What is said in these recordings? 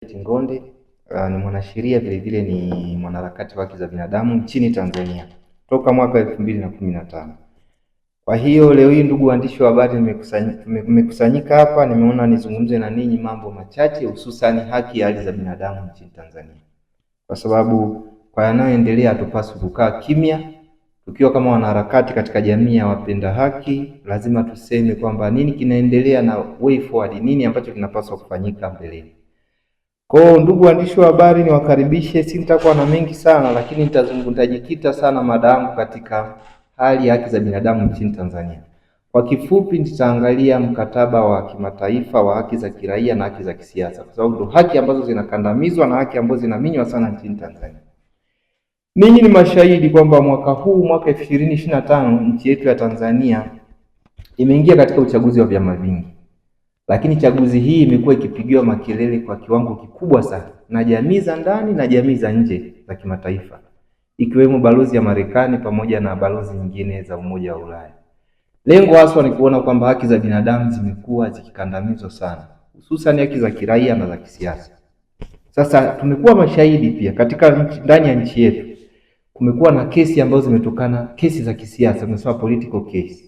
Tingonde ni mwanasheria vile vile ni mwanaharakati wa haki za binadamu nchini Tanzania toka mwaka 2015. Kwa hiyo leo hii, ndugu waandishi wa habari, tumekusanyika hapa, nimeona nizungumze na ninyi mambo machache, hususan haki ya haki za binadamu nchini Tanzania, kwa sababu kwa yanayoendelea hatupaswi kukaa kimya. Tukiwa kama wanaharakati katika jamii ya wapenda haki, lazima tuseme kwamba nini kinaendelea na way forward, nini ambacho kinapaswa kufanyika mbeleni. Kwa ndugu waandishi wa habari, niwakaribishe. Sitakuwa na mengi sana, lakini nitajikita sana mada yangu katika hali ya haki za binadamu nchini Tanzania. Kwa kifupi, nitaangalia mkataba wa kimataifa wa haki za kiraia na haki za kisiasa, kwa sababu ndo haki ambazo zinakandamizwa na haki ambazo zinaminywa sana nchini Tanzania. Ninyi ni mashahidi kwamba mwaka huu, mwaka 2025, nchi yetu ya Tanzania imeingia katika uchaguzi wa vyama vingi. Lakini chaguzi hii imekuwa ikipigiwa makelele kwa kiwango kikubwa sana na jamii za ndani na jamii za nje za kimataifa, ikiwemo balozi ya Marekani pamoja na balozi nyingine za Umoja wa Ulaya. Lengo haswa ni kuona kwamba haki za binadamu zimekuwa zikikandamizwa sana, hususan haki za kiraia na za kisiasa. Sasa tumekuwa mashahidi pia katika ndani ya nchi yetu kumekuwa na kesi ambazo zimetokana, kesi za kisiasa, tunasema political case.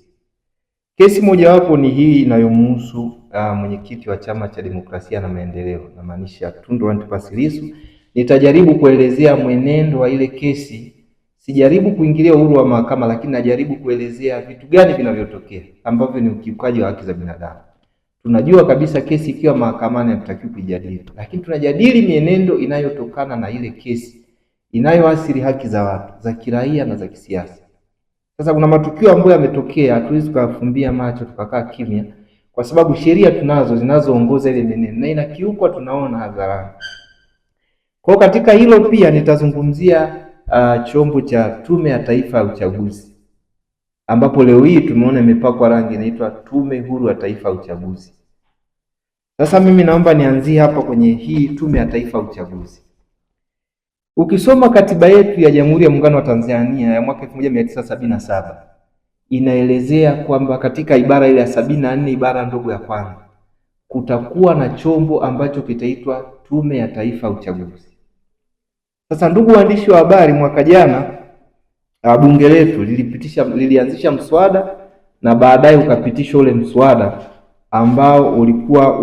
Kesi mojawapo ni hii inayomhusu mwenyekiti wa Chama cha Demokrasia na Maendeleo, na maanisha Tundu Antipas Lissu. Nitajaribu kuelezea mwenendo wa ile kesi, sijaribu kuingilia uhuru wa mahakama, lakini najaribu kuelezea vitu gani vinavyotokea ambavyo ni ukiukaji wa haki za binadamu. Tunajua kabisa kesi ikiwa mahakamani hatutakiwi kujadili, lakini tunajadili mienendo inayotokana na ile kesi inayoathiri haki za watu za kiraia na za kisiasa. Sasa kuna matukio ambayo yametokea, hatuwezi kuyafumbia macho tukakaa kimya, kwa sababu sheria tunazo zinazoongoza ile menendo na inakiukwa, tunaona hadharani. Kwa katika hilo pia nitazungumzia chombo cha Tume ya Taifa ya Uchaguzi, ambapo leo hii tumeona imepakwa rangi, inaitwa Tume Huru ya Taifa ya Uchaguzi. Sasa mimi naomba nianzie hapa kwenye hii Tume ya Taifa ya Uchaguzi. Ukisoma katiba yetu ya Jamhuri ya Muungano wa Tanzania ya mwaka 1977 inaelezea kwamba katika ibara ile ya 74 ibara ndogo ya kwanza kutakuwa na chombo ambacho kitaitwa Tume ya Taifa ya Uchaguzi. Sasa ndugu waandishi wa habari, mwaka jana bunge letu lilianzisha mswada na baadaye ukapitishwa ule mswada ambao ulikuwa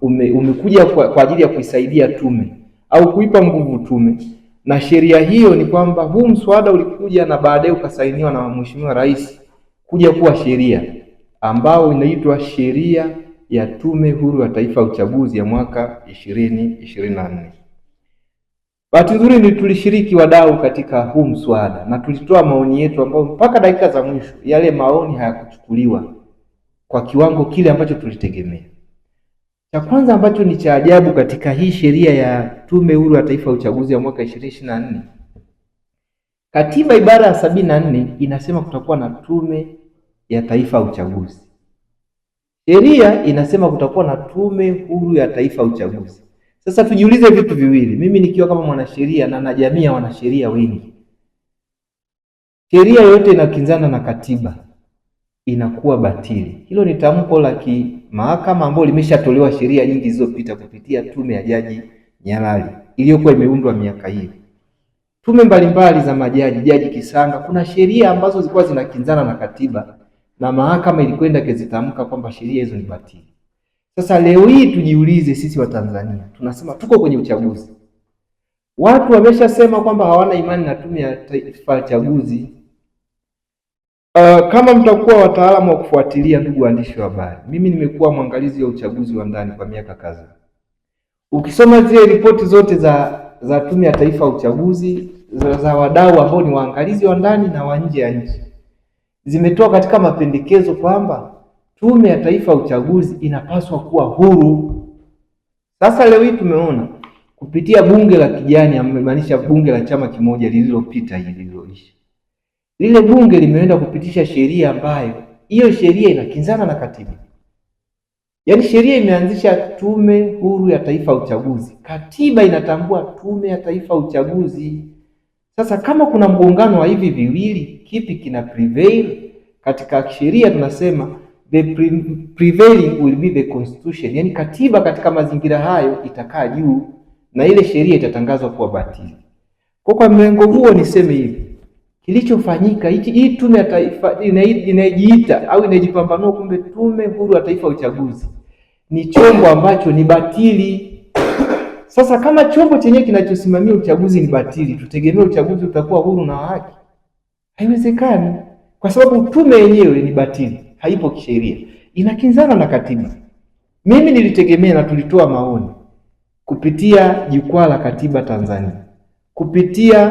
umekuja kwa ajili ya kuisaidia tume au kuipa nguvu tume. Na sheria hiyo ni kwamba huu mswada ulikuja na baadaye ukasainiwa na Mheshimiwa Rais kuja kuwa sheria ambao inaitwa Sheria ya Tume Huru ya Taifa ya Uchaguzi ya mwaka 2024. Bahati nzuri ni tulishiriki wadau katika huu mswada na tulitoa maoni yetu, ambao mpaka dakika za mwisho yale maoni hayakuchukuliwa kwa kiwango kile ambacho tulitegemea. Cha kwanza ambacho ni cha ajabu katika hii sheria ya Tume Huru ya Taifa ya Uchaguzi ya mwaka 2024, katiba ibara ya 74 inasema kutakuwa na Tume ya Taifa ya Uchaguzi. Sheria inasema kutakuwa na Tume Huru ya Taifa ya Uchaguzi. Sasa tujiulize vitu viwili, mimi nikiwa kama mwanasheria na jamii ya wanasheria wengi, sheria yote inakinzana na katiba inakuwa batili. Hilo ni tamko la kimahakama ambalo limeshatolewa sheria nyingi zilizopita kupitia tume ya Jaji Nyalali iliyokuwa imeundwa miaka hiyo. Tume mbalimbali za majaji, Jaji Kisanga, kuna sheria ambazo zilikuwa zinakinzana na katiba na mahakama ilikwenda kuzitamka kwamba sheria hizo ni batili. Sasa leo hii tujiulize, sisi wa Tanzania tunasema tuko kwenye uchaguzi. Watu wameshasema kwamba hawana imani na Tume ya Taifa ya Uchaguzi. Kama mtakuwa wataalamu wa kufuatilia, ndugu waandishi wa habari, mimi nimekuwa mwangalizi wa uchaguzi wa ndani kwa miaka kadhaa. Ukisoma zile ripoti zote za Tume ya Taifa ya Uchaguzi za wadau ambao ni waangalizi wa ndani na wa nje ya nchi, zimetoa katika mapendekezo kwamba Tume ya Taifa ya Uchaguzi inapaswa kuwa huru. Sasa leo hii tumeona kupitia bunge la kijani, amemaanisha bunge la chama kimoja lililopita lililoisha, lile bunge limeenda kupitisha sheria ambayo hiyo sheria inakinzana na katiba. Yaani sheria imeanzisha Tume Huru ya Taifa ya Uchaguzi, katiba inatambua Tume ya Taifa ya Uchaguzi. Sasa kama kuna mgongano wa hivi viwili, kipi kina prevail? Katika sheria tunasema the prevailing will be the constitution, yaani katiba katika mazingira hayo itakaa juu. na ile sheria itatangazwa kuwa batili. Kwa mlengo huo niseme hivi, kilichofanyika hii Tume ya Taifa inajiita au inajipambanua kumbe Tume Huru ya Taifa ya Uchaguzi ni chombo ambacho ni batili. Sasa kama chombo chenyewe kinachosimamia uchaguzi ni batili, tutegemea uchaguzi utakuwa huru na haki? Haiwezekani, kwa sababu tume yenyewe ni batili, haipo kisheria, inakinzana na katiba. Mimi nilitegemea na tulitoa maoni kupitia Jukwaa la Katiba Tanzania, kupitia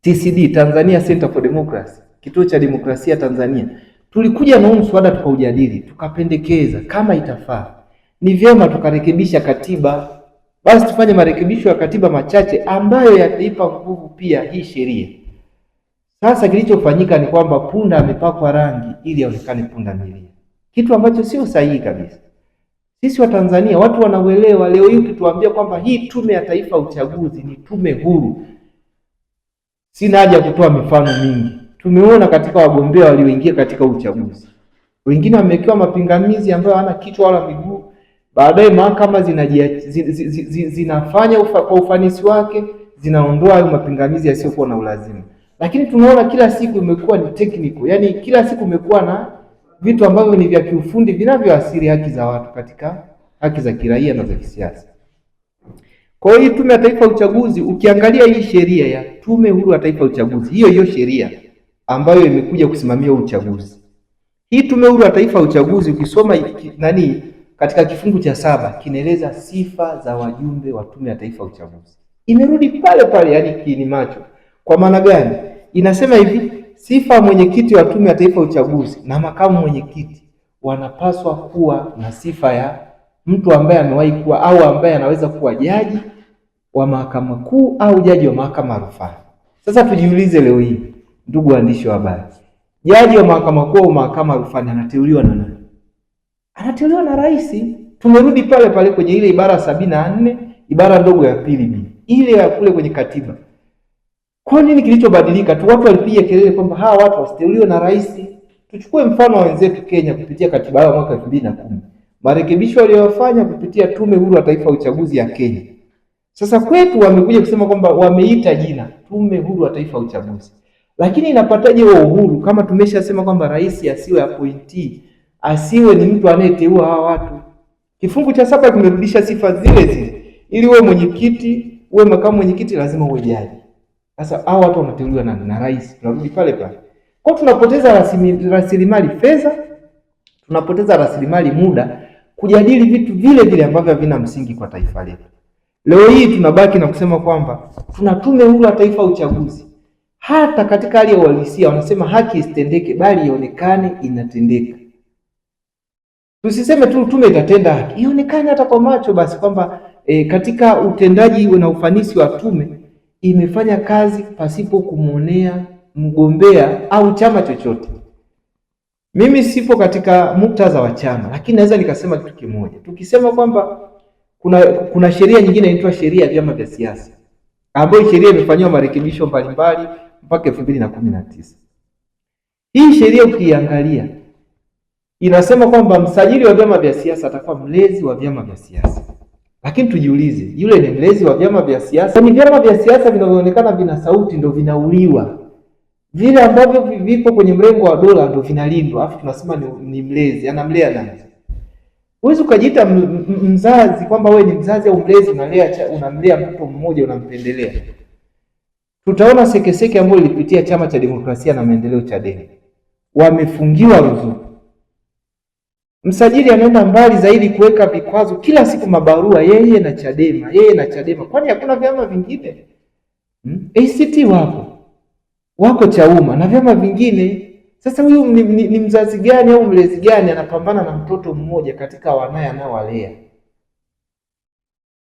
TCD, Tanzania Center for Democracy, Kituo cha Demokrasia Tanzania. Tulikuja na mswada tukaujadili, tukapendekeza kama itafaa ni vyema tukarekebisha katiba, basi tufanye marekebisho ya katiba machache ambayo yataipa nguvu pia hii sheria. Sasa kilichofanyika ni kwamba punda amepakwa rangi ili aonekane punda milia, kitu ambacho sio sahihi kabisa. Sisi wa Tanzania watu wanauelewa. Leo hii ukituambia kwamba hii Tume ya Taifa ya Uchaguzi ni tume huru, sina haja kutoa mifano mingi. Tumeona katika wagombea walioingia katika uchaguzi, wengine wamewekewa mapingamizi ambayo hana kichwa wala miguu. Baadaye mahakama zinafanya kwa ufanisi wake, zinaondoa hayo mapingamizi yasiyokuwa na ulazima. Lakini tunaona kila siku imekuwa ni technical, yani kila siku imekuwa na vitu ambavyo ni vya kiufundi vinavyoathiri haki za watu, katika haki za kiraia na za kisiasa. Kwa hiyo Tume ya Taifa ya Uchaguzi, ukiangalia hii sheria ya Tume Huru ya Taifa ya Uchaguzi, hiyo sheria ambayo imekuja kusimamia uchaguzi, hii Tume Huru ya Taifa ya Uchaguzi, ukisoma katika kifungu cha 7 kinaeleza sifa za wajumbe wa Tume ya Taifa ya Uchaguzi. Imerudi pale pale, yani kiini macho. Kwa maana gani? Inasema hivi, sifa mwenyekiti wa Tume ya Taifa ya Uchaguzi na makamu mwenyekiti wanapaswa kuwa na sifa ya mtu ambaye amewahi kuwa au ambaye anaweza kuwa jaji wa Mahakama Kuu au jaji wa Mahakama ya Rufaa. Sasa tujiulize leo hii, ndugu waandishi wa habari, jaji wa Mahakama Kuu au Mahakama ya Rufaa anateuliwa na nani? Anateuliwa na rais. Tumerudi pale pale kwenye ile ibara 74 ibara ndogo ya pili B, ile ya kule kwenye katiba. Kwa nini kilichobadilika tu? Watu walipiga kelele kwamba hawa watu wasiteuliwe na rais. Tuchukue mfano wa wenzetu Kenya kupitia katiba yao mwaka 2010. Marekebisho waliyofanya kupitia Tume Huru ya Taifa ya Uchaguzi ya Kenya. Sasa kwetu wamekuja kusema kwamba wameita jina Tume Huru ya Taifa ya Uchaguzi. Lakini inapataje huo uhuru kama tumeshasema kwamba rais asiwe appointee, asiwe ni mtu anayeteua hawa watu? Kifungu cha 7 kimerudisha sifa zile zile. Ili uwe mwenyekiti, uwe makamu mwenyekiti, lazima uwe jaji. Sasa hao watu wanateuliwa na rais. Tunarudi pale pale. Kwa tunapoteza rasilimali fedha, tunapoteza rasilimali muda kujadili vitu vile vile ambavyo havina msingi kwa taifa letu. Leo hii tunabaki na kusema kwamba tuna Tume Huru ya Taifa ya Uchaguzi. Hata katika hali ya uhalisia wanasema haki isitendeke bali ionekane inatendeka. Tusiseme tu tume itatenda haki, ionekane hata kwa macho basi kwamba katika utendaji na ufanisi wa tume imefanya kazi pasipo kumuonea mgombea au chama chochote. Mimi sipo katika muktadha wa chama, lakini naweza nikasema kitu kimoja. Tukisema kwamba kuna sheria nyingine inaitwa sheria ya vyama vya siasa, ambayo sheria imefanywa marekebisho mbalimbali mpaka 2019. Hii sheria ukiangalia inasema kwamba msajili wa vyama vya siasa atakuwa mlezi wa vyama vya siasa. Lakini tujiulize, yule ni mlezi wa vyama vya siasa? Ni vyama vya siasa vinavyoonekana vina sauti ndio vinauliwa. Vile ambavyo vipo kwenye mrengo wa dola ndio vinalindwa. Afu tunasema ni mlezi, anamlea nani? Huwezi ukajiita mzazi kwamba wewe ni mzazi au mlezi unamlea mtoto mmoja unampendelea. Tutaona sekeseke ambayo ilipitia Chama cha Demokrasia na Maendeleo Chadema. Wamefungiwa ruzuku. Msajili anaenda mbali zaidi kuweka vikwazo kila siku, mabarua yeye na Chadema. Kwani hakuna vyama vingine? ACT wako Chauma na vyama vingine. Sasa huyu ni mzazi gani au mlezi gani anapambana na mtoto mmoja katika wanaye anaowalea?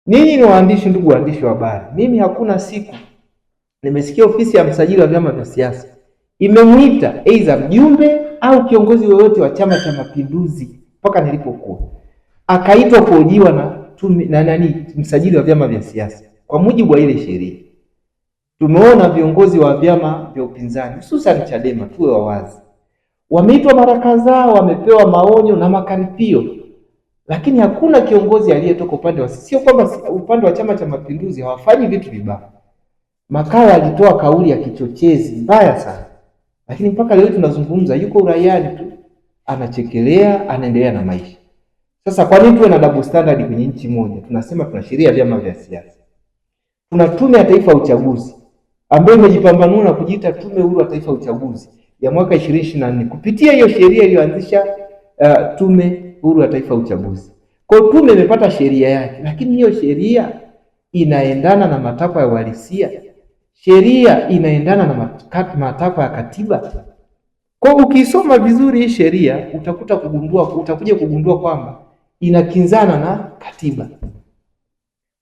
Ninyi ni waandishi, ndugu waandishi wa habari, mimi hakuna siku nimesikia ofisi ya msajili wa vyama vya siasa imemuita aidha mjumbe au kiongozi yoyote wa Chama cha Mapinduzi mpaka nilipokuwa akaitwa kuhojiwa na msajili wa vyama vya siasa kwa mujibu wa ile sheria. Tumeona viongozi wa vyama vya upinzani hususan Chadema, tuwe wawazi, wameitwa mara kadhaa, wamepewa maonyo na makaripio, lakini hakuna kiongozi aliyetoka upande wa, sio kwamba upande wa Chama cha Mapinduzi hawafanyi vitu vibaya. Makala alitoa kauli ya kichochezi mbaya sana, lakini mpaka leo tunazungumza, yuko uraiani tu, anachekelea, anaendelea na maisha. Sasa kwa nini tuwe na double standard kwenye nchi moja? Tunasema tuna sheria ya vyama vya siasa, tuna Tume ya Taifa ya Uchaguzi ambayo imejipambanua na kujiita Tume Huru ya Taifa ya Uchaguzi ya mwaka 2024 kupitia hiyo sheria iliyoanzisha Tume Huru ya Taifa ya Uchaguzi. Kwa hiyo tume imepata sheria yake, lakini hiyo sheria inaendana na matakwa ya uhalisia? Sheria inaendana na matakwa ya katiba? Kwa ukisoma vizuri hii sheria utakuja kugundua kwamba inakinzana na katiba.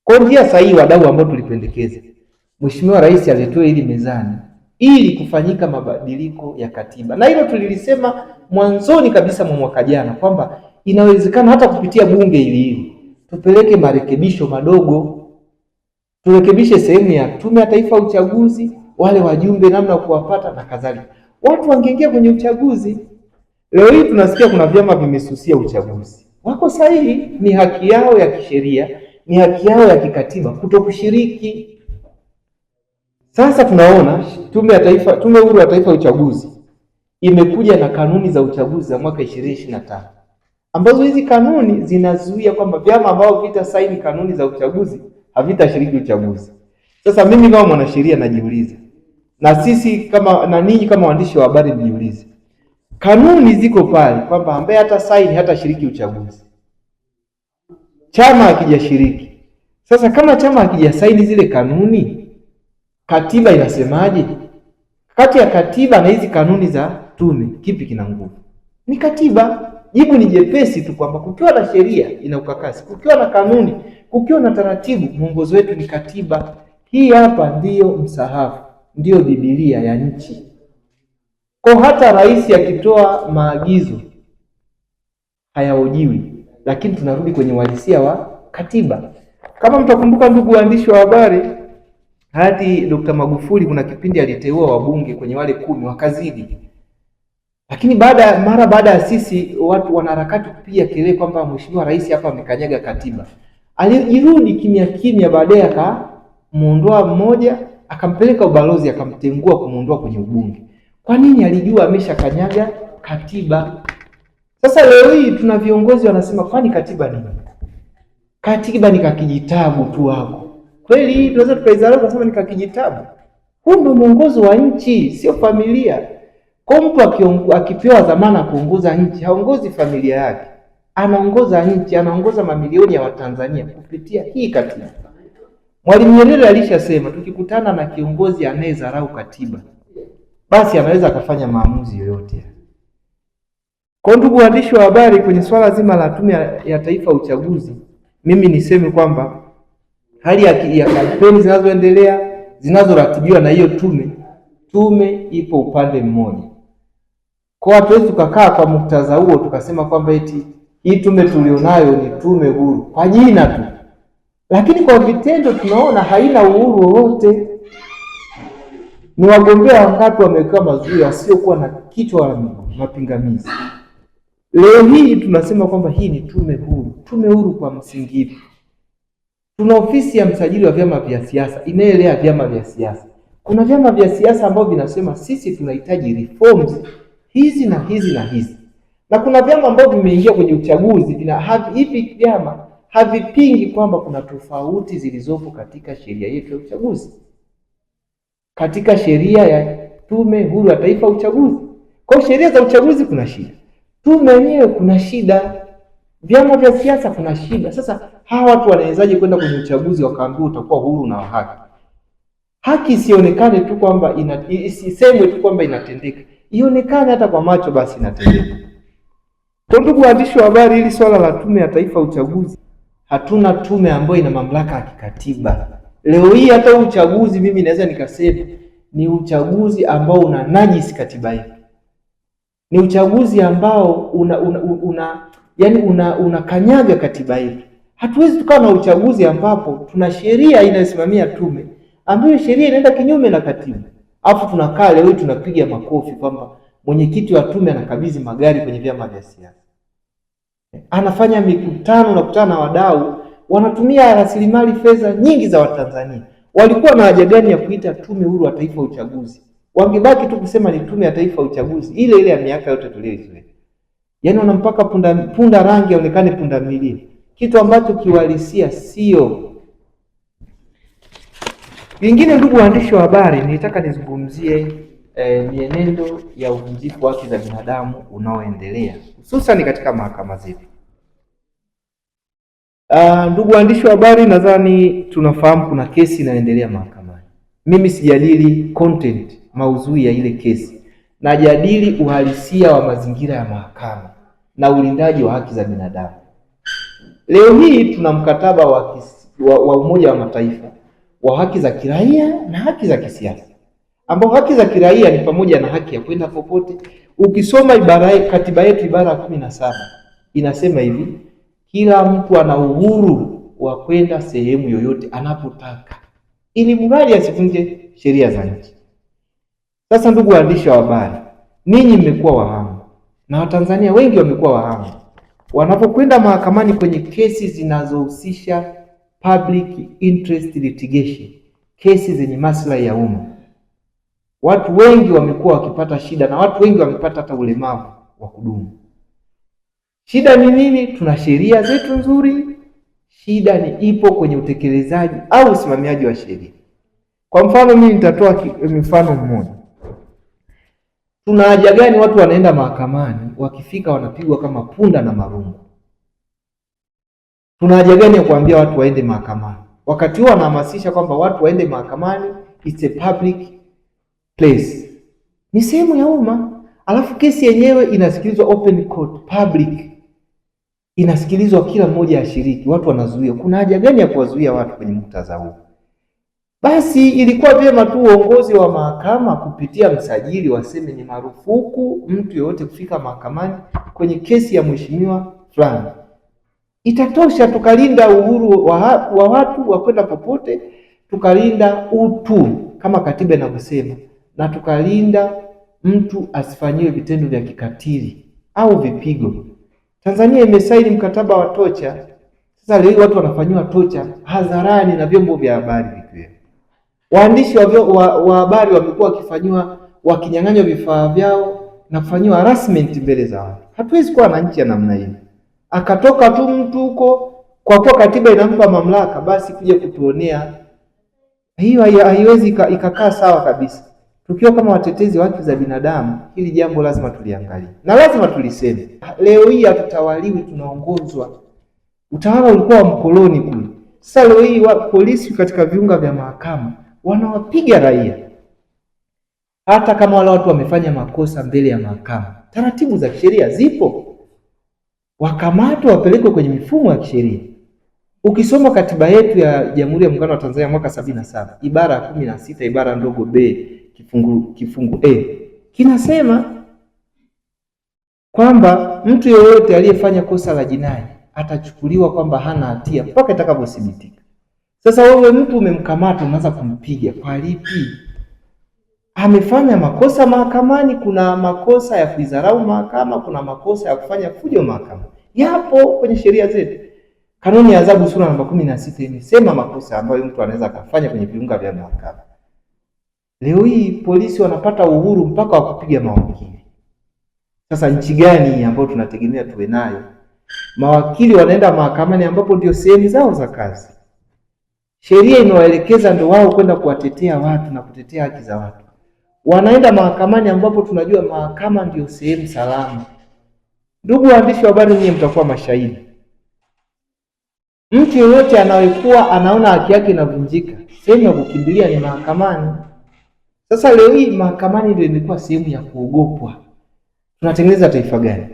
Kwa njia sahihi, wadau ambao tulipendekeza, Mheshimiwa Rais alitoa hili mezani ili kufanyika mabadiliko ya katiba, na hilo tulilisema mwanzoni kabisa mwa mwaka jana kwamba inawezekana hata kupitia bunge hili tupeleke marekebisho madogo, turekebishe sehemu ya Tume ya Taifa ya Uchaguzi, wale wajumbe namna ya kuwapata na kadhalika, watu wangeingia kwenye uchaguzi. Leo hii tunasikia kuna vyama vimesusia uchaguzi. Wako sahihi, ni haki yao ya kisheria, ni haki yao ya kikatiba kutokushiriki. Sasa tunaona Tume Huru ya Taifa ya Uchaguzi imekuja na kanuni za uchaguzi za mwaka 2025 ambazo hizi kanuni zinazuia kwamba vyama ambao vitasaini kanuni za uchaguzi havitashiriki uchaguzi. Sasa mimi kama mwanasheria najiuliza, na sisi na ninyi kama waandishi wa habari mjiulize, kanuni ziko pale kwamba ambaye hatasaini hatashiriki uchaguzi, chama hakijashiriki. Sasa kama chama hakijasaini zile kanuni, katiba inasemaje? Kati ya katiba na hizi kanuni za tume, kipi kina nguvu? Ni katiba. Jibu ni jepesi tu kwamba kukiwa na sheria ina ukakasi, kukiwa na kanuni, kukiwa na taratibu, mwongozo wetu ni katiba. Hii hapa ndiyo msahafu, ndiyo Biblia ya nchi. Kwa hata rais akitoa maagizo hayahojiwi, lakini tunarudi kwenye uhalisia wa katiba. Kama mtakumbuka, ndugu waandishi wa habari, hadi Dr. Magufuli kuna kipindi aliteua wabunge kwenye wale 10 wakazidi. Lakini mara baada ya sisi watu wanaharakati kupiga kelele kwamba Mheshimiwa Rais hapa amekanyaga katiba, alirudi kimya kimya, baadaye akamuondoa mmoja, akampeleka ubalozi, akamtengua kumuondoa kwenye ubunge. Kwa nini? Alijua ameshakanyaga katiba. Sasa leo hii tuna viongozi wanasema kwani katiba nini? Katiba ni kakijitabu tu hapo. Kweli hii tunaweza tukaizarau kusema ni kakijitabu? Huu ndio mwongozo wa nchi, sio familia. Kwa mtu akipewa dhamana kuongoza nchi, haongozi familia yake, anaongoza nchi, anaongoza mamilioni ya Watanzania kupitia hii katiba. Mwalimu Nyerere alishasema tukikutana na kiongozi anayedharau katiba, basi anaweza akafanya maamuzi yoyote. Kwa ndugu waandishi wa habari, kwenye swala zima la Tume ya Taifa ya Uchaguzi, mimi niseme kwamba hali ya kampeni zinazoendelea, zinazoratibiwa na hiyo tume ipo upande mmoja. Kwa hatuwezi tukakaa kwa muktadha huo tukasema kwamba eti hii tume tulionayo ni tume huru kwa jina tu, lakini kwa vitendo tunaona haina uhuru wowote. Ni wagombea wangapi wamewekewa mazuio wasiokuwa na kichwa wala mapingamizi? Leo hii tunasema kwamba hii ni tume huru. Tume huru kwa msingi ipi? Tuna ofisi ya msajili wa vyama vya siasa inayoelea vyama vya siasa. Kuna vyama vya siasa ambao vinasema sisi tunahitaji reforms hizi na hizi na hizi, na kuna vyama ambao vimeingia kwenye uchaguzi hivi vyama havipingi kwamba kuna tofauti zilizopo katika sheria yetu ya uchaguzi, katika sheria ya Tume Huru ya Taifa ya Uchaguzi. Kwa sheria za uchaguzi kuna shida, tume yenyewe kuna shida, vyama vya siasa kuna shida. Sasa hawa watu wanawezaje kwenda kwenye uchaguzi wakaambiwa utakuwa huru na wa haki? Haki isionekane tu kwamba isisemwe tu kwamba inatendeka, ionekane hata kwa macho basi inatendeka. Kwa ndugu waandishi wa habari, hili swala la Tume ya Taifa ya Uchaguzi, hatuna tume ambayo ina mamlaka ya kikatiba. Leo hii hata uchaguzi mimi naweza nikasema ni uchaguzi ambao una najisi katiba yetu. Ni uchaguzi ambao unakanyaga katiba yetu. Hatuwezi tukawa na uchaguzi ambapo tuna sheria inayosimamia tume ambayo sheria inaenda kinyume na katiba. Alafu tunakaa leo tunapiga makofi kwamba mwenyekiti wa tume anakabidhi magari kwenye vyama vya siasa. anafanya mikutano, nakutana na wadau, wanatumia rasilimali fedha nyingi za Watanzania. Walikuwa na haja gani ya kuita Tume Huru ya Taifa ya Uchaguzi? Wangebaki tu kusema ni Tume ya Taifa ya Uchaguzi ile ile ya miaka yote tuliyoizoea. Yaani wanampaka punda rangi aonekane punda milia, kitu ambacho kiuhalisia sio. Vingine, ndugu waandishi wa habari, nilitaka nizungumzie mienendo ya uvunjifu wa haki za binadamu unaoendelea hususan katika mahakama zetu. Ndugu waandishi wa habari, nadhani tunafahamu kuna kesi inaendelea mahakamani. Mimi sijadili content, maudhui ya ile kesi, najadili uhalisia wa mazingira ya mahakama na ulindaji wa haki za binadamu. Leo hii tuna mkataba wa Umoja wa Mataifa wa haki za kiraia na haki za kisiasa, ambao haki za kiraia ni pamoja na haki ya kwenda popote. Ukisoma katiba yetu ibara ya 17 inasema hivi: kila mtu ana uhuru wa kwenda sehemu yoyote anapotaka, ili mradi asivunje sheria za nchi. Sasa ndugu waandishi wa habari, ninyi mmekuwa wahanga na Watanzania wengi wamekuwa wahanga wanapokwenda mahakamani kwenye kesi zinazohusisha public interest litigation, kesi zenye maslahi ya umma. Watu wengi wamekuwa wakipata shida na watu wengi wamepata hata ulemavu wa kudumu. Shida ni nini? Tuna sheria zetu nzuri, shida ni ipo kwenye utekelezaji au usimamiaji wa sheria. Kwa mfano, mimi nitatoa mfano mmoja. Tuna haja gani watu wanaenda mahakamani, wakifika wanapigwa kama punda na marungu? Tuna haja gani ya kuambia watu waende mahakamani wakati huo wanahamasisha kwamba watu waende mahakamani? It's a public place, ni sehemu ya umma, alafu kesi yenyewe inasikilizwa open court, public, inasikilizwa kila mmoja ashiriki, watu wanazuia. Kuna haja gani ya kuwazuia watu kwenye muktadha huu? Basi ilikuwa vyema tu uongozi wa mahakama kupitia msajili waseme ni marufuku mtu yeyote kufika mahakamani kwenye kesi ya mheshimiwa fulani. Itatosha, tukalinda uhuru wa watu wa kwenda popote, tukalinda utu kama katiba inavyosema, na tukalinda mtu asifanyiwe vitendo vya kikatili au vipigo. Tanzania imesaini mkataba wa tocha. Sasa leo watu wanafanyiwa tocha hadharani na vyombo vya habari vikiwemo. Waandishi wa habari wamekuwa wakifanyiwa, wakinyang'anywa vifaa vyao na kufanyiwa harassment mbele za watu. Hatuwezi kuwa na nchi ya namna hiyo. Akatoka tu mtu huko kwa kuwa katiba inampa mamlaka basi kuja kutuonea. Hiyo haiwezi ikakaa sawa kabisa. Tukiwa kama watetezi wa haki za binadamu, hili jambo lazima tuliangalie na lazima tuliseme. Leo hii hatutawaliwi, tunaongozwa. Utawala ulikuwa wa mkoloni kule. Sasa leo hii polisi katika viunga vya mahakama wanawapiga raia, hata kama wale watu wamefanya makosa mbele ya mahakama. Taratibu za kisheria zipo, wakamatwa wapelekwe kwenye mifumo ya kisheria. Ukisoma katiba yetu ya Jamhuri ya Muungano wa Tanzania mwaka 77 ibara ya 16 ibara ndogo b kifungu A kinasema kwamba mtu yeyote aliyefanya kosa la jinai atachukuliwa kwamba hana hatia mpaka itakapothibitika. Sasa wewe mtu umemkamata, unaanza kumpiga kwa lipi? Amefanya makosa mahakamani. Kuna makosa ya kuidharau mahakama, kuna makosa ya kufanya fujo mahakama, yapo kwenye sheria zetu. Kanuni ya adhabu sura namba 16 imesema makosa ambayo mtu anaweza kufanya kwenye viunga vya mahakama. Leo hii polisi wanapata uhuru mpaka wa kupiga mawakili. Sasa nchi gani ambayo tunategemea tuwe nayo? Mawakili wanaenda mahakamani ambapo ndio sehemu zao za kazi. Sheria inawaelekeza ndio wao kwenda kuwatetea watu na kutetea haki za watu. Wanaenda mahakamani ambapo tunajua mahakama ndio sehemu salama. Ndugu waandishi wa habari, nyinyi mtakuwa mashahidi. Mtu yeyote anayekuwa anaona haki yake inavunjika, sehemu ya kukimbilia ni mahakamani. Sasa leo hii mahakamani ndio imekuwa sehemu ya kuogopwa. Tunatengeneza taifa gani?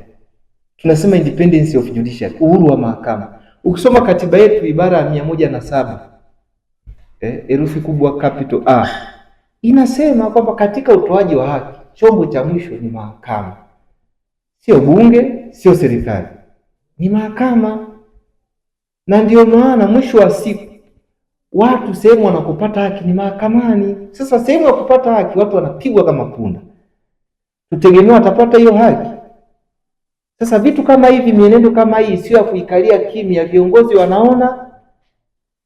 Tunasema independence of judiciary, uhuru wa mahakama. Ukisoma katiba yetu ibara ya 107 herufi kubwa capital A inasema kwamba katika utoaji wa haki chombo cha mwisho ni mahakama, sio bunge, sio serikali, ni mahakama. Na ndio maana mwisho wa siku watu sehemu wanakopata haki ni mahakamani. Sasa sehemu ya kupata haki watu wanapigwa kama punda, tutegemea watapata hiyo haki? Sasa vitu kama hivi, mienendo kama hii sio ya kuikalia kimya. Viongozi wanaona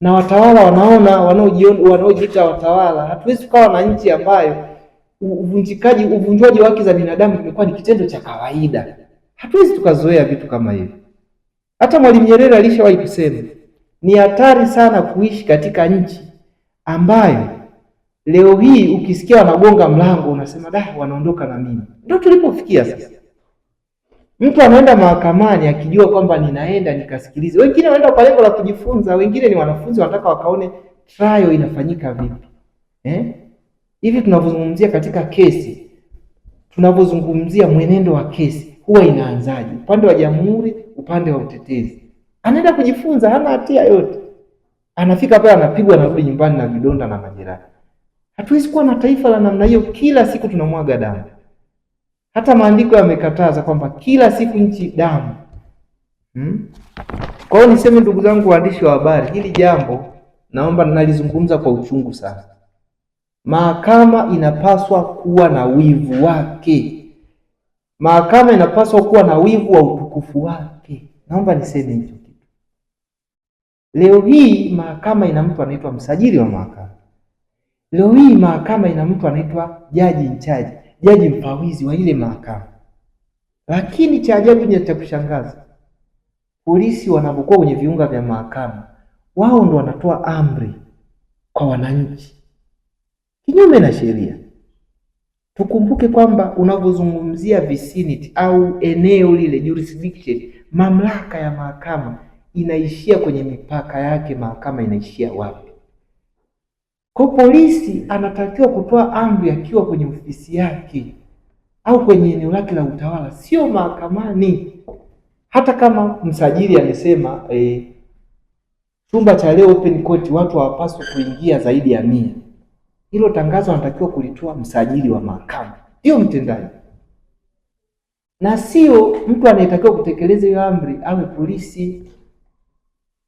na watawala wanaona, wanaojiita watawala. Hatuwezi tukawa na nchi ambayo uvunjwaji wa haki za binadamu kimekuwa ni kitendo cha kawaida. Hatuwezi tukazoea vitu kama hivi. Hata Mwalimu Nyerere alishawahi kusema ni hatari sana kuishi katika nchi ambayo leo hii ukisikia wanagonga mlango unasema wanaondoka na mimi. Ndio tulipofikia sasa. Mtu anaenda mahakamani akijua kwamba ninaenda nikasikilize. Wengine wanaenda kwa lengo la kujifunza, wengine ni wanafunzi wanataka wakaone trial inafanyika vipi. Hivi tunavyozungumzia katika kesi, tunavyozungumzia mwenendo wa kesi, huwa inaanzaje? Upande wa jamhuri, upande wa utetezi. Anaenda kujifunza, hana hatia yote. Anafika pale anapigwa, anarudi nyumbani na vidonda na majeraha. Hatuwezi kuwa na taifa la namna hiyo, kila siku tunamwaga damu. Hata maandiko yamekataza kwamba kila siku nchi damu. Kwa hiyo niseme, ndugu zangu waandishi wa habari, hili jambo naomba nalizungumza kwa uchungu sana. Mahakama inapaswa kuwa na wivu wake. Mahakama inapaswa kuwa na wivu wa utukufu wake. Naomba niseme hicho kitu. Leo hii mahakama ina mtu anaitwa msajili wa mahakama. Leo hii mahakama ina mtu anaitwa jaji in-charge, jaji mfawizi wa ile mahakama. Lakini cha ajabu ni cha kushangaza, polisi wanapokuwa kwenye viunga vya mahakama, wao ndo wanatoa amri kwa wananchi kinyume na sheria. Tukumbuke kwamba unavyozungumzia vicinity au eneo lile, jurisdiction, mamlaka ya mahakama inaishia kwenye mipaka yake. Mahakama inaishia wapi? Kwa polisi anatakiwa kutoa amri akiwa kwenye ofisi yake au kwenye eneo lake la utawala, sio mahakamani. Hata kama msajili amesema chumba cha leo open court watu hawapaswi kuingia zaidi ya 100, hilo tangazo anatakiwa kulitoa msajili wa mahakama, ndio mtendaji, na sio mtu anayetakiwa kutekeleza hiyo amri awe polisi.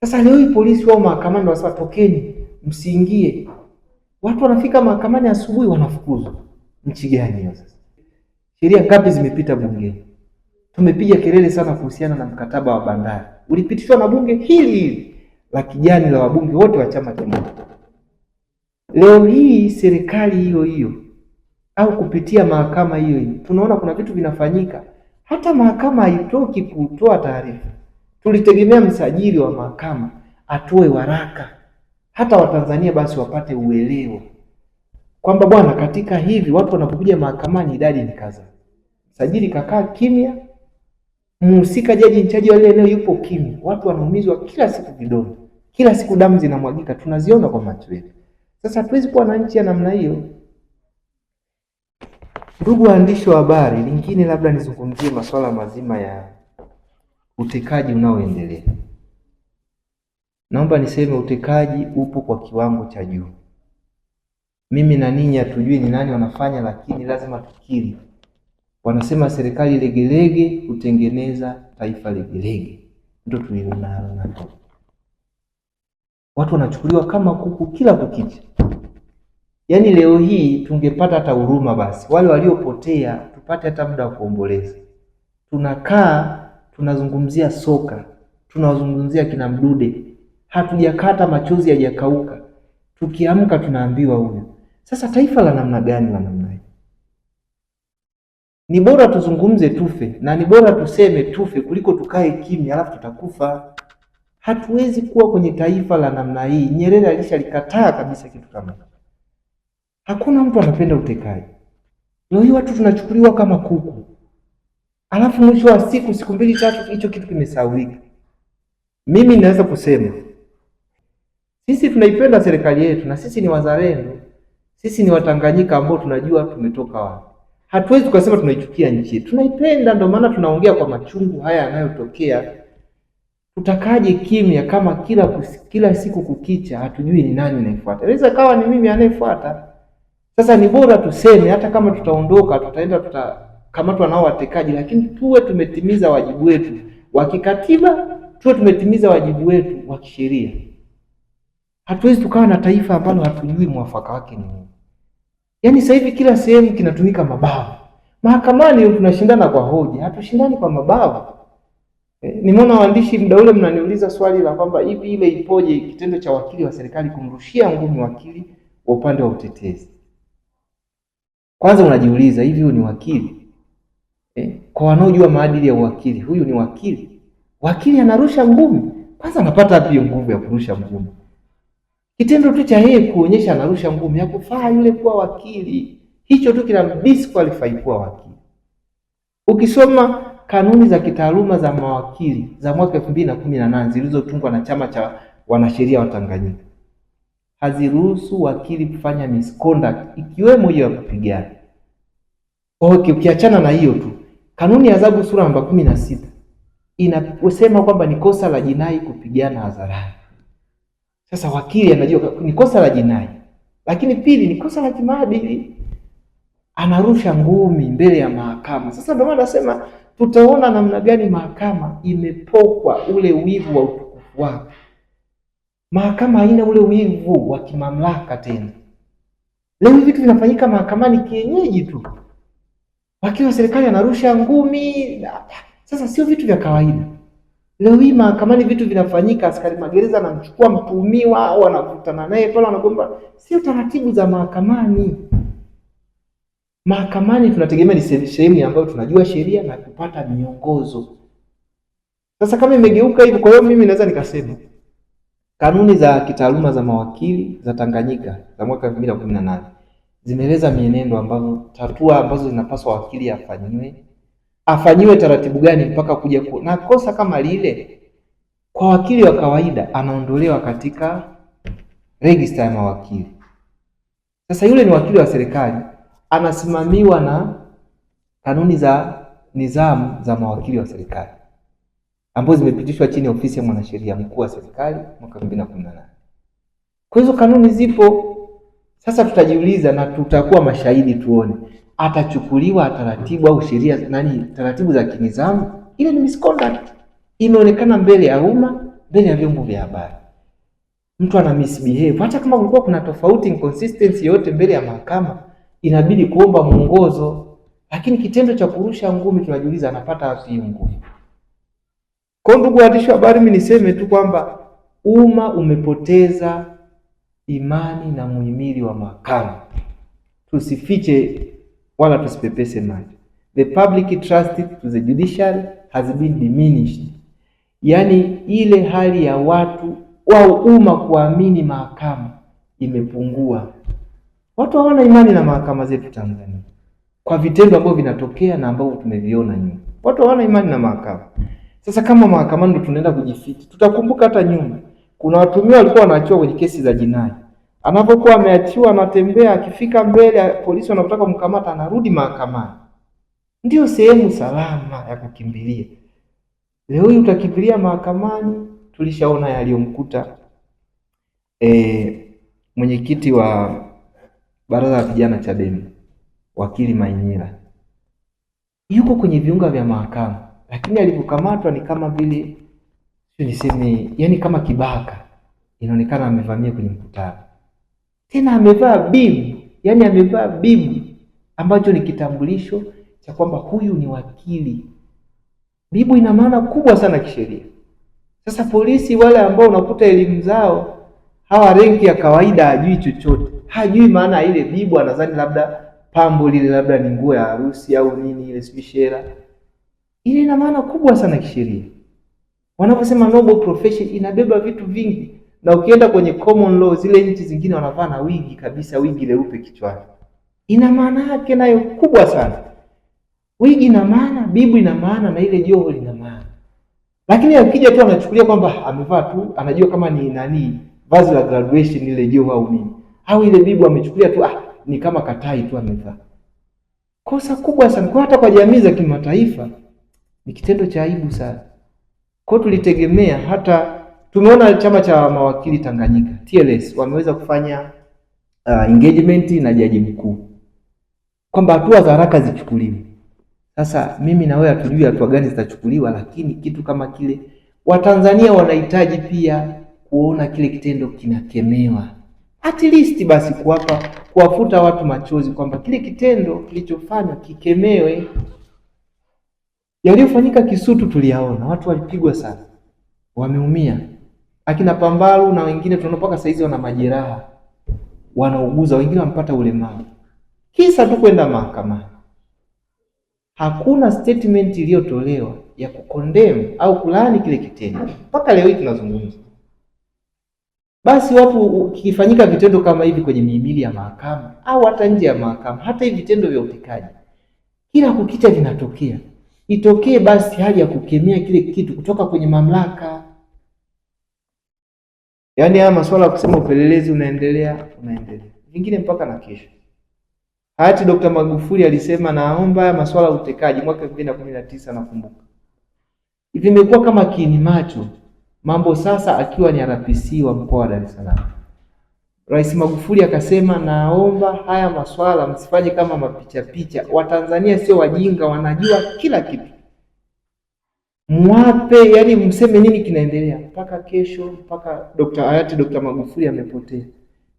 Sasa leo hii polisi wao mahakamani wanasema tokeni, msiingie. Watu wanafika mahakamani asubuhi wanafukuzwa. Nchi gani hiyo sasa? Sheria ngapi zimepita bungeni? Tumepiga kelele sana kuhusiana na mkataba wa bandari. Ulipitishwa na bunge hili la kijani la wabunge wote wa chama kimoja. Leo hii serikali hiyo hiyo au kupitia mahakama hiyo hiyo tunaona kuna vitu vinafanyika, hata mahakama haitoki kutoa taarifa. Tulitegemea msajili wa mahakama atoe waraka, hata Watanzania basi wapate uelewa kwamba bwana, katika hivi watu wanapokuja mahakamani idadi ni kaza. Msajili kakaa kimya, mhusika jaji in-charge wa ile eneo yupo kimya, watu wanaumizwa kila siku vidonda, kila siku damu zinamwagika, tunaziona kwa macho yetu. Sasa hatuwezi kuwa na nchi ya namna hiyo. Ndugu waandishi wa habari, lingine labda nizungumzie masuala mazima ya utekaji unaoendelea. Naomba niseme utekaji upo kwa kiwango cha juu. Mimi na ninyi hatujui ni nani wanafanya, lakini lazima tukiri. Wanasema serikali legelege hutengeneza taifa legelege. Ndio tulilonalo. Watu wanachukuliwa kama kuku kila kukicha. Yaani leo hii tungepata hata huruma basi, wale waliopotea tupate hata muda wa kuomboleza. Tunakaa tunazungumzia soka, tunazungumzia kina Mdude, hatujakata machozi hajakauka. Tukiamka tunaambiwa huyo. Sasa taifa la namna gani la namna hii? Ni bora tuzungumze tufe, na ni bora tuseme tufe kuliko tukae kimya alafu tutakufa. Hatuwezi kuwa kwenye taifa la namna hii. Nyerere alishalikataa kabisa kitu kama hicho. Hakuna mtu anapenda utekaji. Leo hii watu tunachukuliwa kama kuku, alafu mwisho wa siku 2-3 hicho kitu kimesahaulika. Mimi naweza kusema sisi tunaipenda serikali yetu, na sisi ni wazalendo, sisi ni Watanganyika ambao tunajua tumetoka wapi. Hatuwezi tukasema tunaichukia nchi yetu, tunaipenda. Ndio maana tunaongea kwa machungu haya yanayotokea. Tutakaje kimya kama kila siku kukicha hatujui ni nani anayefuata? Inaweza kawa ni mimi anayefuata. Sasa ni bora tuseme, hata kama tutaondoka tutaenda tutakamatwa nao watekaji, lakini tuwe tumetimiza wajibu wetu wa kikatiba, tuwe tumetimiza wajibu wetu wa kisheria. Hatuwezi tukawa na taifa ambalo hatujui mwafaka wake ni nini. Yaani sasa hivi kila sehemu kinatumika mabavu. Mahakamani tunashindana kwa hoja, hatushindani kwa mabavu. Nimeona waandishi muda ule mnaniuliza swali la kwamba hivi ile ipoje kitendo cha wakili wa serikali kumrushia ngumi wakili wa upande wa utetezi. Kwanza unajiuliza hivi huyu ni wakili? Kwa wanaojua maadili ya uwakili, huyu ni wakili? Wakili anarusha ngumi? Kwanza anapata wapi nguvu ya kurusha ngumi? Kitendo tu cha yeye kuonyesha anarusha ngumi hakufaa yule kuwa wakili. Hicho tu kina disqualify kuwa wakili. Ukisoma kanuni za kitaaluma za mawakili za mwaka 2018 zilizotungwa na Chama cha Wanasheria wa Tanganyika, haziruhusu wakili kufanya misconduct ikiwemo hiyo ya kupigana. Okay, ukiachana na hiyo tu, kanuni ya adhabu sura namba 16 inasema kwamba ni kosa la jinai kupigana hadharani. Sasa wakili anajua ni kosa la jinai, lakini pili ni kosa la kimaadili, anarusha ngumi mbele ya mahakama. Sasa ndio maana nasema tutaona namna gani mahakama imepokwa ule wivu wa utukufu wake. Mahakama haina ule wivu wa kimamlaka tena. Leo vitu vinafanyika mahakamani kienyeji tu. Wakili wa serikali anarusha ngumi. Sasa sio vitu vya kawaida. Leo hii mahakamani vitu vinafanyika, askari magereza anamchukua mtuhumiwa au anakutana naye pale anagomba. Sio taratibu za mahakamani. Mahakamani tunategemea ni sehemu ambayo tunajua sheria na kupata miongozo. Sasa kama imegeuka hivyo, kwa hiyo mimi naweza nikasema kanuni za kitaaluma za mawakili za Tanganyika za mwaka 2018 zimeeleza mienendo ambazo zinapaswa wakili afanyiwe taratibu gani mpaka kuja na kosa kama lile. Kwa wakili wa kawaida anaondolewa katika register ya mawakili. Sasa yule ni wakili wa serikali, anasimamiwa na kanuni za nidhamu za mawakili wa serikali ambazo zimepitishwa chini ya ofisi ya mwanasheria mkuu wa serikali mwaka 2018. Kwa hizo kanuni zipo. Sasa tutajiuliza na tutakuwa mashahidi tuone atachukuliwa taratibu au sheria taratibu za kinidhamu. Ile ni misconduct, imeonekana mbele ya umma, mbele ya vyombo vya habari. Mtu ana misbehave, hata kama kulikuwa kuna tofauti, inconsistency yote mbele ya mahakama, inabidi kuomba mwongozo. Lakini kitendo cha kurusha ngumi tunajiuliza anapata wapi ngumi? Kwa ndugu waandishi wa habari, mimi niseme tu kwamba umma umepoteza imani na muhimili wa mahakama. Tusifiche wala tusipepese macho. The public trust to the judiciary has been diminished. Yaani ile hali ya watu au umma kuamini mahakama imepungua. Watu hawana imani na mahakama zetu Tanzania kwa vitendo ambavyo vinatokea na ambavyo tumeviona nyuma. Watu hawana imani na mahakama. Sasa kama mahakamani ndo tunaenda kujificha, tutakumbuka hata nyuma kuna watuhumiwa walikuwa wanaachiwa kwenye kesi za jinai. Anapokuwa ameachiwa anatembea, akifika mbele polisi wanataka kumkamata, anarudi mahakamani. Ndio sehemu salama ya kukimbilia. Leo hii utakimbilia mahakamani. Tulishaona yaliyomkuta mwenyekiti wa baraza la vijana Chadema, wakili Mainyila. Yuko kwenye viunga vya mahakama, lakini alipokamatwa ni kama vile niseme, yani kama kibaka. Inaonekana amevamia kwenye mkutano. Tena amevaa bibu, yani amevaa bibu ambacho ni kitambulisho cha kwamba huyu ni wakili. Bibu ina maana kubwa sana kisheria. Sasa polisi wale ambao unakuta elimu zao hawa renki ya kawaida, hajui chochote, hajui maana ile bibu, anadhani labda pambo lile labda ni nguo ya harusi au nini ile spishera. Ile ina maana kubwa sana kisheria. Wanaposema noble profession inabeba vitu vingi. Na ukienda kwenye common law zile nchi zingine wanavaa na wigi kabisa, wigi leupe kichwani. Ina maana yake nayo kubwa sana. Wigi ina maana, bibu ina maana, na ile joho lina maana. Lakini akija tu anachukulia kwamba amevaa tu, anajua kama ni vazi la graduation ile joho au nini. Au ile bibu amechukulia tu ni kama katai tu amevaa. Kosa kubwa sana. Kwa hata kwa jamii za kimataifa ni kitendo cha aibu sana. Kwa tulitegemea, hata tumeona chama cha mawakili Tanganyika TLS wameweza kufanya engagement na jaji mkuu kwamba hatua za haraka zichukuliwe. Sasa mimi na wewe hatujui hatua gani zitachukuliwa, lakini kitu kama kile Watanzania wanahitaji pia kuona kile kitendo kinakemewa. At least basi kuwafuta watu machozi kwamba kile kitendo kilichofanywa kikemewe. Yaliyofanyika Kisutu tuliyaona, watu walipigwa sana, wameumia, akina Pambalu na wengine tunapaka saizi wana majeraha, wanauguza, wengine wamepata ulemavu, kisa tu kwenda mahakamani. Hakuna statement iliyotolewa ya kukondem au kulaani kile kitendo mpaka leo hii tunazungumza. Basi watu kifanyika vitendo kama hivi kwenye mihimili ya mahakama au hata nje ya mahakama, hata hivi vitendo vya utekaji kila kukicha vinatokea, itokee basi hali ya kukemea kile kitu kutoka kwenye mamlaka. Yaani haya masuala ya kusema upelelezi unaendelea vingine mpaka na kesho. Hayati Dr. Magufuli alisema naomba haya masuala ya utekaji mwaka 2019 nakumbuka. Hivi imekuwa kama kiini macho mambo sasa, akiwa ni RPC wa mkoa wa Dar es Salaam. Rais Magufuli akasema naomba haya masuala msifanye kama mapicha. Watanzania sio wajinga, wanajua kila kitu. Mwape, yani mseme nini kinaendelea. Mpaka kesho, mpaka hayati Dr. Magufuli amepotea,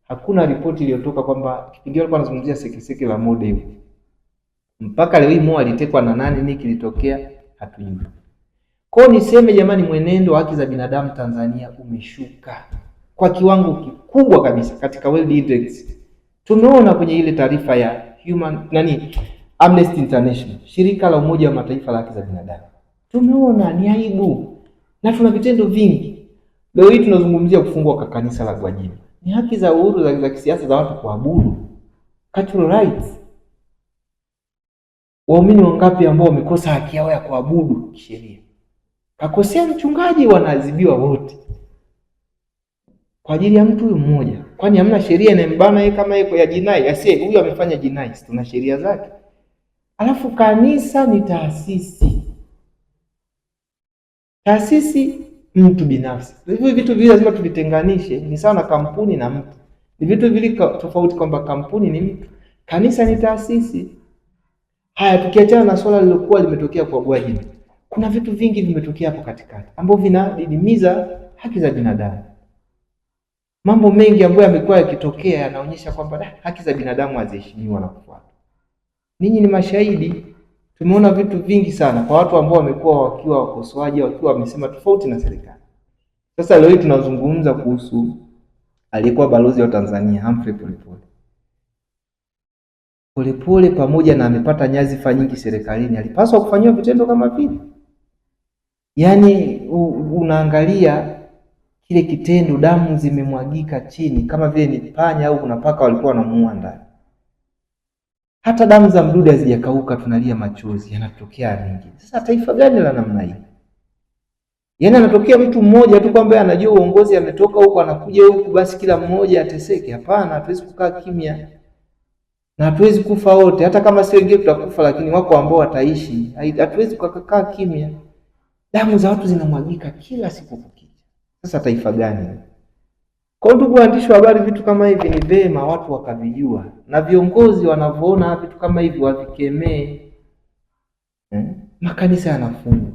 hakuna ripoti iliyotoka kwamba kipindi alikuwa anazungumzia sekeseke la Model. Mpaka leo hii Mo alitekwa na nani, nini kilitokea, hatujui. Kwa niseme jamani, mwenendo wa haki za binadamu Tanzania umeshuka kwa kiwango kikubwa kabisa katika World Index. Tumeona kwenye ile taarifa ya Amnesty International, shirika la Umoja wa Mataifa la haki za binadamu. Tumeona ni aibu na tuna vitendo vingi. Leo hii tunazungumzia kufungwa kwa kanisa la Gwajima. Ni haki za uhuru za kisiasa za watu kuabudu, cultural rights. Waumini wangapi ambao wamekosa haki yao ya kuabudu kisheria? Kakosea mchungaji, wanaadhibiwa wote kwa ajili ya mtu mmoja. Kwani hamna sheria inayembana yeye kama yeye ya jinai? Asiye huyu amefanya jinai, tuna sheria zake. Alafu kanisa ni taasisi. Taasisi mtu binafsi. Hivyo vitu vile lazima tuvitenganishe. Ni sawa na kampuni na mtu. Ni vitu vile tofauti, kwamba kampuni ni mtu, kanisa ni taasisi. Haya, tukiachana na swala lilokuwa limetokea kwa Gwajima, kuna vitu vingi vimetokea hapo katikati ambavyo vinadidimiza haki za binadamu. Mambo mengi ambayo yamekuwa yakitokea yanaonyesha kwamba haki za binadamu haziheshimiwa na kufuatwa. Ninyi ni mashahidi. Tumeona vitu vingi sana kwa watu ambao wamekuwa wakiwa wakosoaji, wakiwa wamesema tofauti na serikali. Sasa leo tunazungumza kuhusu aliyekuwa balozi wa Tanzania Humphrey Polepole. Polepole pamoja na amepata nyadhifa nyingi serikalini, alipaswa kufanywa vitendo kama vile. Yaani unaangalia kile kitendo, damu zimemwagika chini kama vile ni panya au kuna paka walikuwa wanamuua ndani. Hata damu za Mdude hazijakauka, tunalia machozi, yanatokea mengi. Sasa taifa gani la namna hii? Yaani anatokea mtu mmoja tu kwamba anajua uongozi, ametoka huko anakuja huku, basi kila mmoja ateseke? Hapana, hatuwezi kukaa kimya. Na hatuwezi kufa wote, hata kama sio wengine tutakufa, lakini wako ambao wataishi. Hatuwezi kukaa kimya. Damu za watu zinamwagika kila siku kukicha. Sasa taifa gani? Kwa ndugu waandishi wa habari, vitu kama hivi ni vema watu wakavijua, na viongozi wanavyoona vitu kama hivi wavikemee. Makanisa yanafungwa,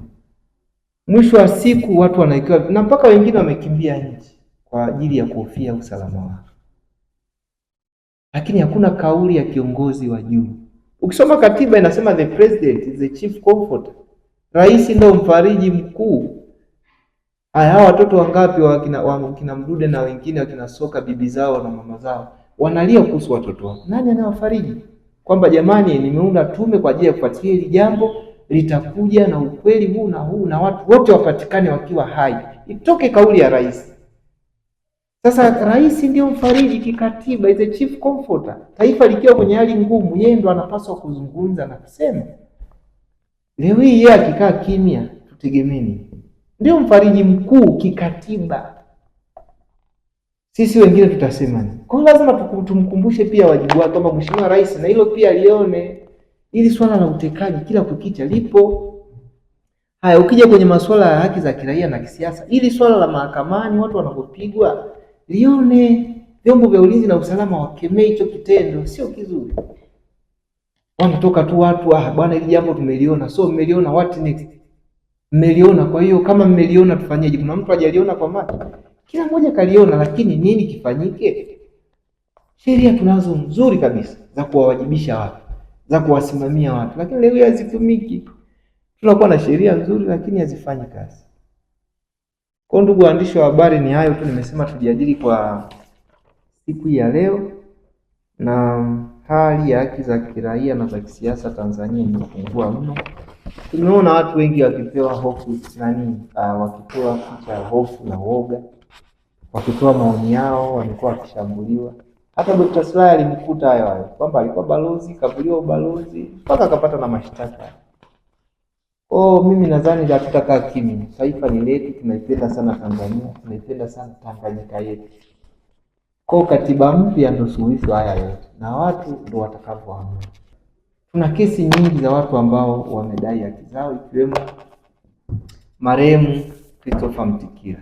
mwisho wa siku watu wanaikiwa, na mpaka wengine wamekimbia nchi kwa ajili ya kuhofia usalama wao. Lakini hakuna kauli ya kiongozi wa juu. Ukisoma katiba inasema the president is the chief comforter. Rais ndio mfariji mkuu. Hao watoto wangapi wakina Mdude na wengine wakina Soka, bibi zao na mama zao wanalia kuhusu watoto wao. Nani anawafariji? Kwamba jamani, nimeunda tume kwa ajili ya kufuatilia hili jambo, litakuja na ukweli huu na watu wote wapatikane wakiwa hai. Itoke kauli ya rais. Sasa rais ndio mfariji kikatiba, is the chief comforter. Taifa likiwa kwenye hali ngumu, yeye ndo anapaswa kuzungumza na kusema. Leo hii yeye akikaa kimya, tutegemeni. Ndio mfariji mkuu kikatiba. Sisi wengine tutasema nini? Kwa hiyo lazima tumkumbushe pia wajibu wake, kwamba mheshimiwa rais na hilo pia lione, ili swala la utekaji kila kukicha lipo. Haya, ukija kwenye masuala ya haki za kiraia na kisiasa, ili swala la mahakamani watu wanapopigwa lione, vyombo vya ulinzi na usalama wakemee hicho kitendo, sio kizuri. Wanatoka tu watu, bwana hili jambo tumeliona, so mmeliona, what next? Mmeliona, kwa hiyo kama mmeliona tufanyeje? Kuna mtu hajaliona kwa macho? Kila mmoja kaliona, lakini nini kifanyike? Sheria tunazo nzuri kabisa za kuwawajibisha watu, za kuwasimamia watu, lakini leo hazitumiki. Tunakuwa na sheria nzuri lakini hazifanyi kazi. Kwa ndugu waandishi wa habari, ni hayo tu nimesema tujadili kwa siku ya leo, na hali ya haki za kiraia na za kisiasa Tanzania imepungua mno. Tumeona watu wengi wakipewa hofu wakipewa picha ya hofu na woga, wakitoa maoni yao, wamekuwa wakishambuliwa. Hata Dr. Slaa alimkuta hayo kwamba alikuwa balozi, kavuliwa ubalozi mpaka akapata na mashtaka. Mimi nadhani hatutakaa kimya. Taifa ni letu, tunaipenda sana Tanzania, tunaipenda sana Tanganyika yetu. Katiba mpya ndio suluhisho haya yote, na watu ndio watakavyoamua. Tuna kesi nyingi za watu ambao wamedai haki zao, ikiwemo marehemu Christopher Mtikira.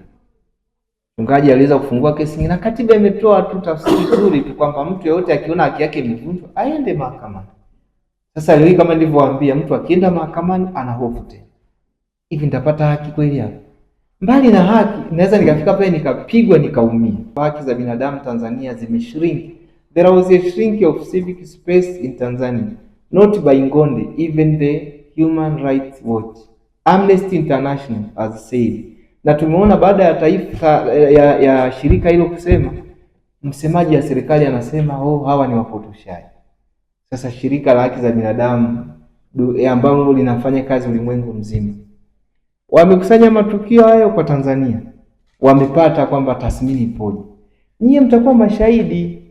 Mchungaji aliweza kufungua kesi nyingine, na katiba imetoa tu tafsiri nzuri tu kwamba mtu yeyote akiona haki yake imevunjwa aende mahakamani. Sasa leo kama nilivyowaambia, mtu akienda mahakamani ana hofu tena. Hivi nitapata haki kweli hapo? Mbali na haki, naweza nikafika pale nikapigwa nikaumia. Haki za binadamu Tanzania zimeshrink. There was a shrink of civic space in Tanzania, not by Ngondi, even the Human Rights Watch, Amnesty International has said. Na tumeona baada ya ya shirika hilo kusema, msemaji wa serikali anasema hawa ni wapotoshaji. Sasa shirika la haki za binadamu ambalo linafanya kazi ulimwengu mzima wamekusanya matukio hayo kwa Tanzania, wamepata kwamba tathmini ipoje. Nyie mtakuwa mashahidi.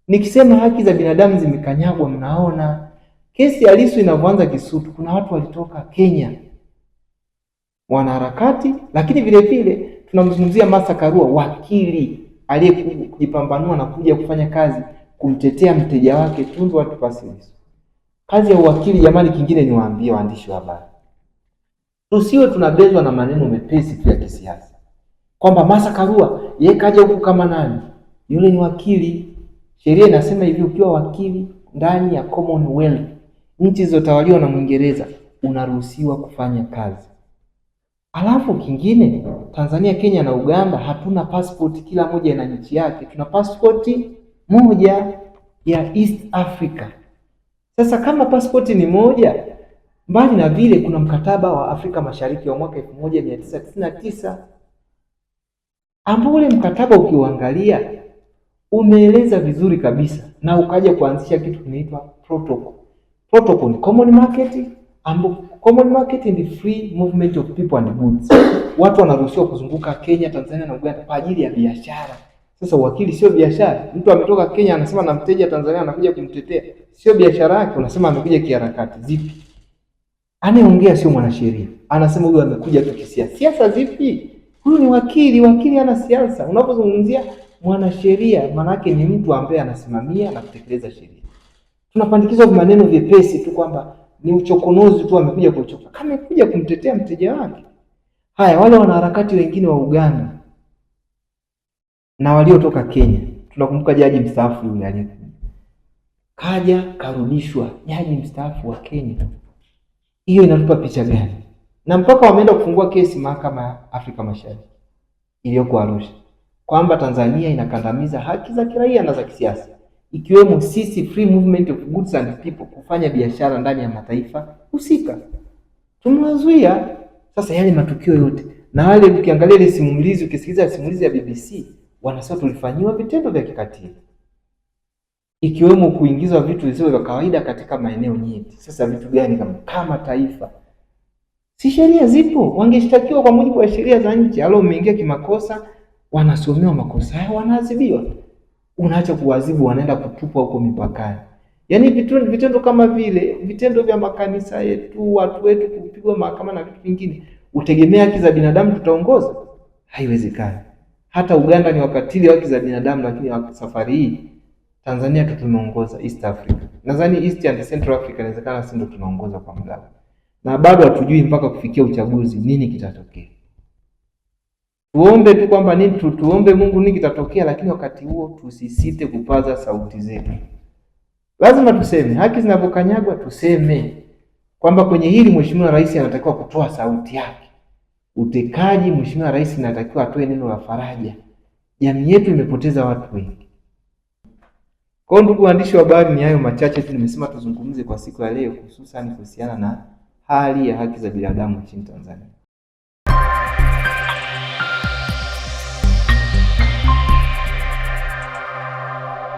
Nikisema haki za binadamu zimekanyagwa, mnaona kesi ya Lissu inavyoanza Kisutu, kuna watu walitoka Kenya wanaharakati, lakini vile vile tunamzungumzia Martha Karua, wakili aliyejipambanua na kuja kufanya kazi kumtetea mteja wake Tundu Antipas Lissu. Kazi ya uwakili jamani, kingine niwaambie waandishi wa habari, tusiwe tunabezwa na maneno mepesi tu ya kisiasa kwamba Martha Karua yeye kaja huku kama nani, yule ni wakili. Sheria inasema hivi, ukiwa wakili ndani ya Commonwealth, nchi zilizotawaliwa na Mwingereza, unaruhusiwa kufanya kazi. Alafu kingine, Tanzania, Kenya na Uganda hatuna passport kila moja na nchi yake, tuna passport moja ya East Africa. Sasa kama passport ni moja, mbali na vile kuna mkataba wa Afrika Mashariki wa mwaka 1999 ambao ule mkataba ukiuangalia umeeleza vizuri kabisa, na ukaja kuanzisha kitu kinaitwa protocol. Protocol ni common market, ambapo common market ni free movement of people and goods. Watu wanaruhusiwa kuzunguka Kenya, Tanzania na Uganda kwa ajili ya biashara. Sasa wakili sio biashara. Mtu ametoka Kenya anasema na mteja Tanzania anakuja kumtetea, sio biashara yake, unasema amekuja kiharakati. Zipi? Anayeongea sio mwanasheria, anasema huyu amekuja tu kisiasa. Siasa zipi? Huyu ni wakili, wakili ana siasa. Unapozungumzia mwanasheria, maana yake ni mtu ambaye anasimamia na kutekeleza sheria. Tunapandikizwa maneno vyepesi tu kwamba ni uchokonozi tu, amekuja kuchoka, kama amekuja kumtetea mteja wake. Haya, wale wanaharakati wengine wa Uganda na waliotoka Kenya, tunakumbuka jaji mstaafu yule aliyekuja kaja karudishwa, jaji mstaafu wa Kenya. Hiyo inatupa picha gani? Na mpaka wameenda kufungua kesi mahakama ya Afrika Mashariki iliyoko Arusha kwamba Tanzania inakandamiza haki za kiraia na za kisiasa, ikiwemo free movement of goods and people, kufanya biashara ndani ya mataifa husika. Tumewazuia. Sasa yale matukio yote, na wale ukiangalia ile simulizi, ukisikiliza simulizi ya BBC, wanasema tulifanyiwa vitendo vya kikatili, ikiwemo kuingizwa vitu visivyo vya kawaida katika maeneo nyeti. Sasa vitu gani kama taifa? Si sheria zipo, wangeshtakiwa kwa mujibu wa sheria za nchi. Alo, umeingia kimakosa, wanasomewa makosa yao, wanaadhibiwa. Unaacha kuadhibu, wanaenda kutupwa huko mipakani. Yaani vitendo kama vile vitendo vya makanisa yetu, watu wetu kupigwa mahakama na vitu vingine, utegemea haki za binadamu tutaongoza? Haiwezekani. Hata Uganda ni wakatili haki za binadamu, lakini safari hii Tanzania tu tunaongoza East Africa. Nadhani East and Central Africa inawezekana si ndio tunaongoza kwa muda. Na bado hatujui mpaka kufikia uchaguzi nini kitatokea. Tuombe tu kwamba tuombe Mungu nini kitatokea, lakini wakati huo tusisite kupaza sauti zetu. Lazima tuseme, haki zinapokanyagwa tuseme kwamba kwenye hili Mheshimiwa Rais anatakiwa kutoa sauti yake. Utekaji, Mheshimiwa Rais anatakiwa atoe neno la faraja. Jamii yetu imepoteza watu wengi. Kwa ndugu waandishi wa habari, ni hayo machache tu nimesema tuzungumze kwa siku ya leo, hususan kuhusiana na hali ya haki za binadamu nchini Tanzania.